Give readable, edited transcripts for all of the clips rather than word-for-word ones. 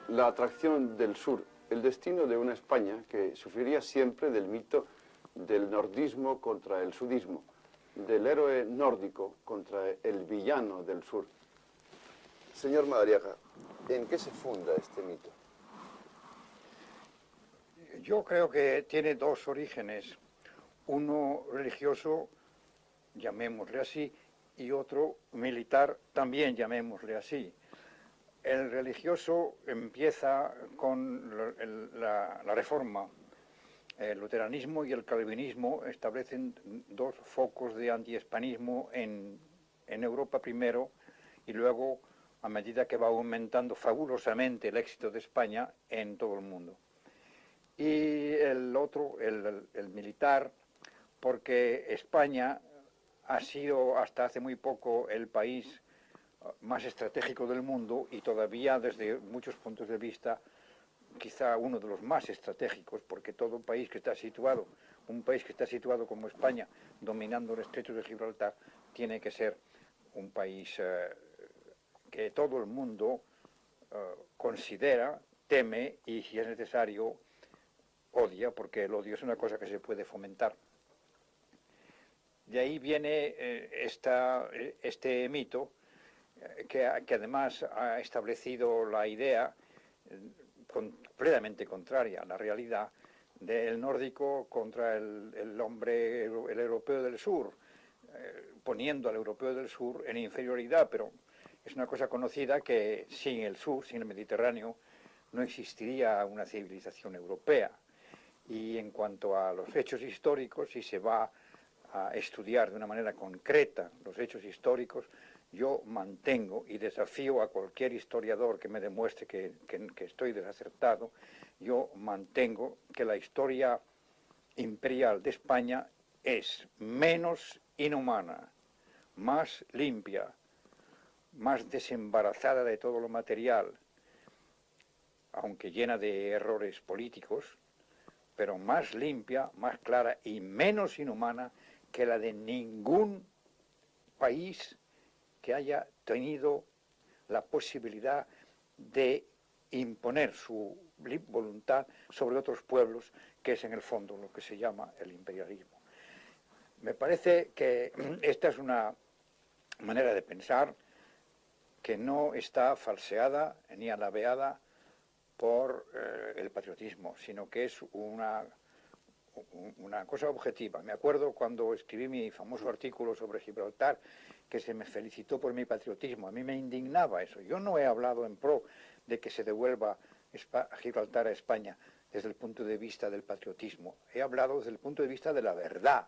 la atracción del sur, el destino de una España que sufriría siempre del mito del nordismo contra el sudismo, del héroe nórdico contra el villano del sur. Señor Madariaga, ¿en qué se funda este mito? Yo creo que tiene dos orígenes, uno religioso, llamémosle así, y otro militar, también llamémosle así. El religioso empieza con la Reforma. El luteranismo y el calvinismo establecen dos focos de antihispanismo en Europa primero, y luego, a medida que va aumentando fabulosamente el éxito de España en todo el mundo. Y el otro, el militar, porque España ha sido hasta hace muy poco el país más estratégico del mundo, y todavía desde muchos puntos de vista quizá uno de los más estratégicos, porque todo un país que está situado como España, dominando el estrecho de Gibraltar, tiene que ser un país que todo el mundo considera, teme y, si es necesario, odia, porque el odio es una cosa que se puede fomentar. De ahí viene este mito que además ha establecido la idea completamente contraria a la realidad del nórdico contra el hombre, el europeo del sur, poniendo al europeo del sur en inferioridad, pero es una cosa conocida que sin el sur, sin el Mediterráneo, no existiría una civilización europea. Y en cuanto a los hechos históricos, si se va a estudiar de una manera concreta los hechos históricos, yo mantengo y desafío a cualquier historiador que me demuestre que estoy desacertado. Yo mantengo que la historia imperial de España es menos inhumana, más limpia, más desembarazada de todo lo material, aunque llena de errores políticos, pero más limpia, más clara y menos inhumana que la de ningún país que haya tenido la posibilidad de imponer su voluntad sobre otros pueblos, que es en el fondo lo que se llama el imperialismo. Me parece que esta es una manera de pensar que no está falseada ni alabeada por el patriotismo, sino que es una cosa objetiva. Me acuerdo cuando escribí mi famoso artículo sobre Gibraltar, que se me felicitó por mi patriotismo. A mí me indignaba eso. Yo no he hablado en pro de que se devuelva Gibraltar a España desde el punto de vista del patriotismo. He hablado desde el punto de vista de la verdad,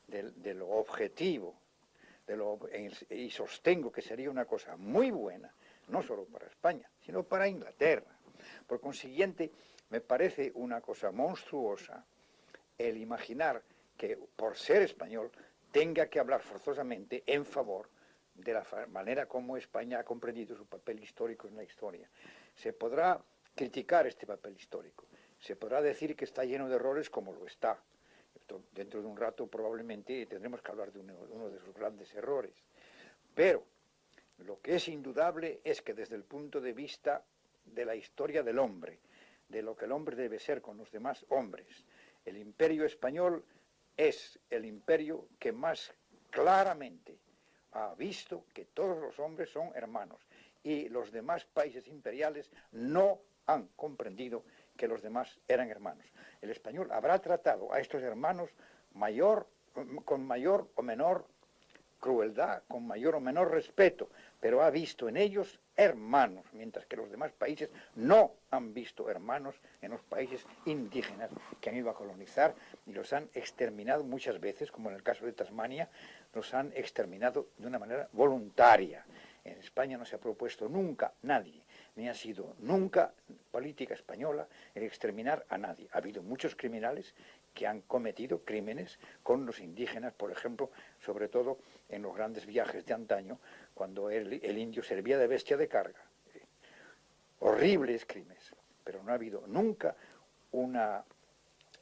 de lo objetivo, y sostengo que sería una cosa muy buena, no solo para España, sino para Inglaterra. Por consiguiente, me parece una cosa monstruosa el imaginar que, por ser español, tenga que hablar forzosamente en favor de la manera como España ha comprendido su papel histórico en la historia. Se podrá criticar este papel histórico, se podrá decir que está lleno de errores, como lo está. Dentro de un rato probablemente tendremos que hablar de uno de sus grandes errores. Pero lo que es indudable es que desde el punto de vista de la historia del hombre, de lo que el hombre debe ser con los demás hombres, el imperio español es el imperio que más claramente ha visto que todos los hombres son hermanos, y los demás países imperiales no han comprendido que los demás eran hermanos. El español habrá tratado a estos hermanos con mayor o menor crueldad, con mayor o menor respeto, pero ha visto en ellos hermanos, mientras que los demás países no han visto hermanos en los países indígenas que han ido a colonizar, y los han exterminado muchas veces, como en el caso de Tasmania, los han exterminado de una manera voluntaria. En España no se ha propuesto nunca nadie, ni ha sido nunca política española el exterminar a nadie. Ha habido muchos criminales que han cometido crímenes con los indígenas, por ejemplo, sobre todo en los grandes viajes de antaño, cuando el indio servía de bestia de carga. Horribles crímenes, pero no ha habido nunca una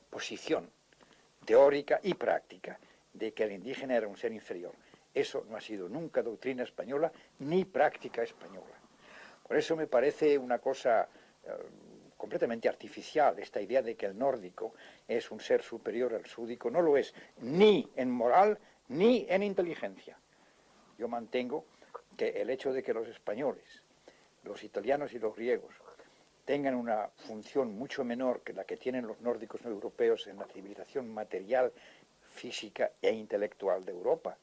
posición teórica y práctica de que el indígena era un ser inferior. Eso no ha sido nunca doctrina española ni práctica española. Por eso me parece una cosa completamente artificial, esta idea de que el nórdico es un ser superior al súdico. No lo es, ni en moral ni en inteligencia. Yo mantengo que el hecho de que los españoles, los italianos y los griegos tengan una función mucho menor que la que tienen los nórdicos europeos en la civilización material, física e intelectual de Europa,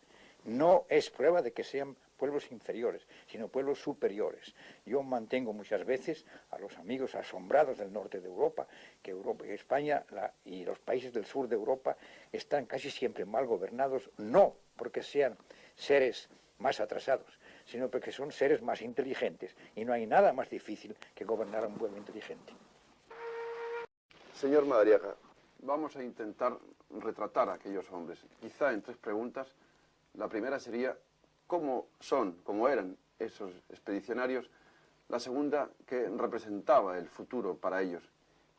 no es prueba de que sean pueblos inferiores, sino pueblos superiores. Yo mantengo muchas veces a los amigos asombrados del norte de Europa, que España y los países del sur de Europa están casi siempre mal gobernados, no porque sean seres más atrasados, sino porque son seres más inteligentes, y no hay nada más difícil que gobernar a un pueblo inteligente. Señor Madariaga, vamos a intentar retratar a aquellos hombres, quizá en 3 preguntas. La primera sería, ¿cómo eran esos expedicionarios? La segunda, ¿qué representaba el futuro para ellos?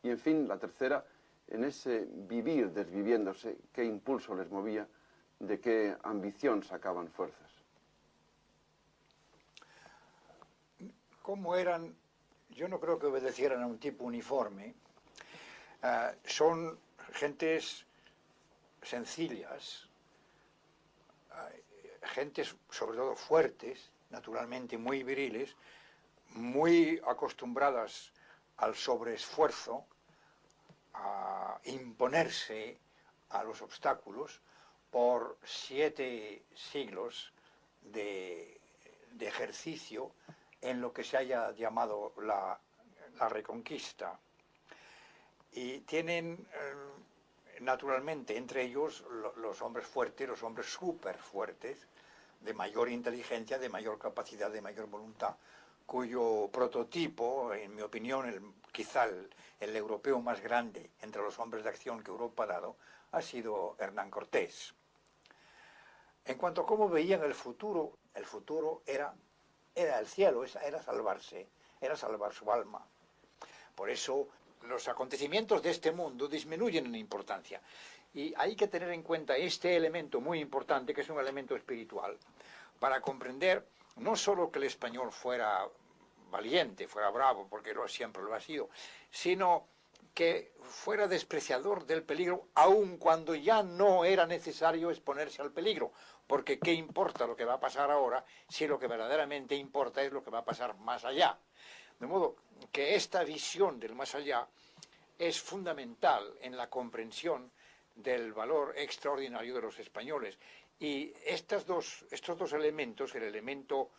Y en fin, la tercera, en ese vivir desviviéndose, ¿qué impulso les movía? ¿De qué ambición sacaban fuerzas? ¿Cómo eran? Yo no creo que obedecieran a un tipo uniforme. Son gentes sencillas, gentes sobre todo fuertes, naturalmente muy viriles, muy acostumbradas al sobreesfuerzo, a imponerse a los obstáculos por 7 siglos de ejercicio en lo que se haya llamado la Reconquista. Y tienen, naturalmente, entre ellos los hombres fuertes, los hombres súper fuertes, de mayor inteligencia, de mayor capacidad, de mayor voluntad, cuyo prototipo, en mi opinión, quizá el europeo más grande entre los hombres de acción que Europa ha dado, ha sido Hernán Cortés. En cuanto a cómo veían el futuro era el cielo, era salvarse, era salvar su alma. Por eso los acontecimientos de este mundo disminuyen en importancia. Y hay que tener en cuenta este elemento muy importante, que es un elemento espiritual, para comprender no solo que el español fuera valiente, fuera bravo, porque siempre lo ha sido, sino que fuera despreciador del peligro, aun cuando ya no era necesario exponerse al peligro, porque ¿qué importa lo que va a pasar ahora si lo que verdaderamente importa es lo que va a pasar más allá? De modo que esta visión del más allá es fundamental en la comprensión del valor extraordinario de los españoles. Y estos dos elementos, el elemento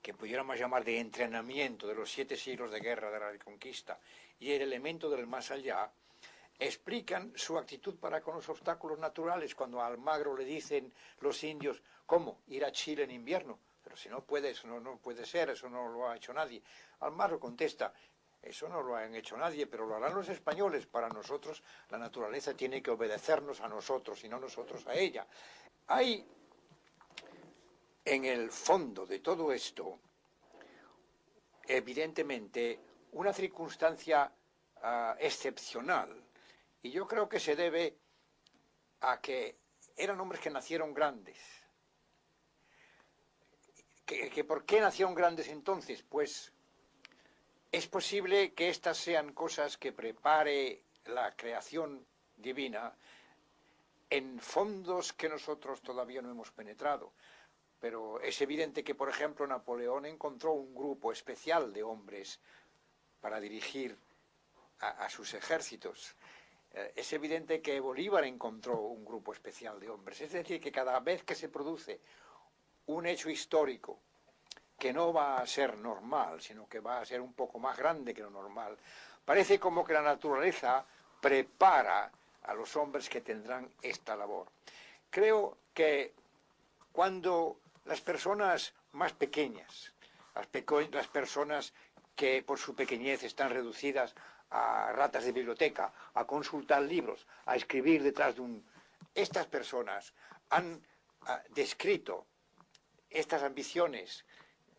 que pudiéramos llamar de entrenamiento de los 7 siglos de guerra de la Reconquista y el elemento del más allá, explican su actitud para con los obstáculos naturales. Cuando a Almagro le dicen los indios, ¿cómo? Ir a Chile en invierno. Pero si no puede, eso no puede ser, eso no lo ha hecho nadie. Almagro contesta, eso no lo han hecho nadie, pero lo harán los españoles. Para nosotros la naturaleza tiene que obedecernos a nosotros y no nosotros a ella. Hay en el fondo de todo esto, evidentemente, una circunstancia excepcional, y yo creo que se debe a que eran hombres que nacieron grandes. ¿Por qué nacieron grandes entonces? Pues es posible que estas sean cosas que prepare la creación divina en fondos que nosotros todavía no hemos penetrado. Pero es evidente que, por ejemplo, Napoleón encontró un grupo especial de hombres para dirigir a sus ejércitos. Es evidente que Bolívar encontró un grupo especial de hombres. Es decir, que cada vez que se produce un hecho histórico que no va a ser normal, sino que va a ser un poco más grande que lo normal, parece como que la naturaleza prepara a los hombres que tendrán esta labor. Creo que cuando las personas más pequeñas, las personas que por su pequeñez están reducidas a ratas de biblioteca, a consultar libros, a escribir detrás de un... Estas personas han descrito estas ambiciones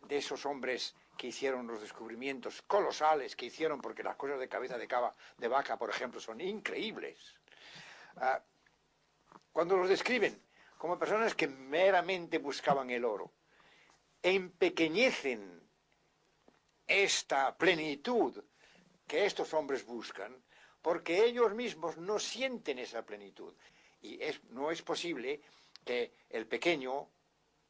de esos hombres que hicieron los descubrimientos colosales que hicieron, porque las cosas de cabeza de vaca, por ejemplo, son increíbles. Cuando los describen como personas que meramente buscaban el oro, empequeñecen esta plenitud que estos hombres buscan, porque ellos mismos no sienten esa plenitud. Y no es posible que el pequeño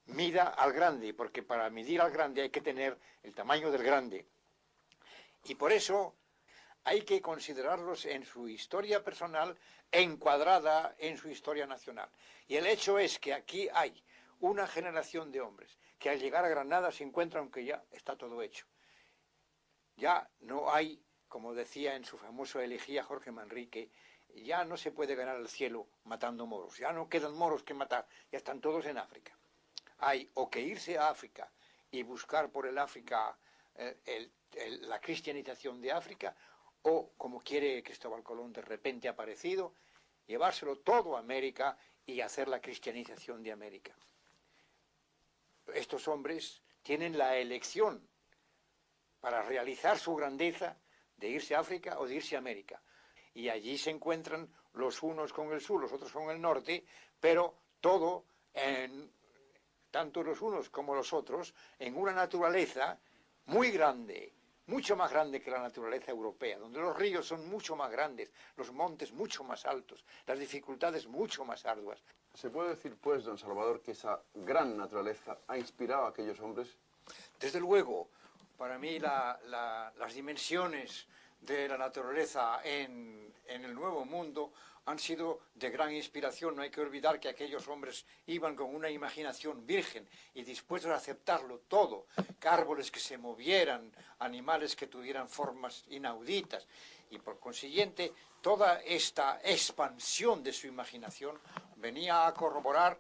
mida al grande, porque para medir al grande hay que tener el tamaño del grande. Y por eso hay que considerarlos en su historia personal encuadrada en su historia nacional. Y el hecho es que aquí hay una generación de hombres que al llegar a Granada se encuentran que ya está todo hecho. Ya no hay, como decía en su famoso elegía Jorge Manrique, ya no se puede ganar el cielo matando moros, ya no quedan moros que matar, ya están todos en África. Hay o que irse a África y buscar por el África la cristianización de África, o, como quiere Cristóbal Colón de repente aparecido, llevárselo todo a América y hacer la cristianización de América. Estos hombres tienen la elección para realizar su grandeza de irse a África o de irse a América. Y allí se encuentran los unos con el sur, los otros con el norte, pero todo, tanto los unos como los otros, en una naturaleza muy grande, mucho más grande que la naturaleza europea, donde los ríos son mucho más grandes, los montes mucho más altos, las dificultades mucho más arduas. ¿Se puede decir, pues, don Salvador, que esa gran naturaleza ha inspirado a aquellos hombres? Desde luego, para mí las dimensiones de la naturaleza en el Nuevo Mundo han sido de gran inspiración. No hay que olvidar que aquellos hombres iban con una imaginación virgen y dispuestos a aceptarlo todo, árboles que se movieran, animales que tuvieran formas inauditas, y por consiguiente toda esta expansión de su imaginación venía a corroborar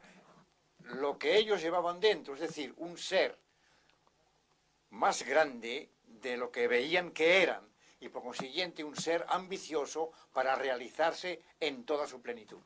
lo que ellos llevaban dentro, es decir, un ser más grande de lo que veían que eran, y por consiguiente un ser ambicioso para realizarse en toda su plenitud.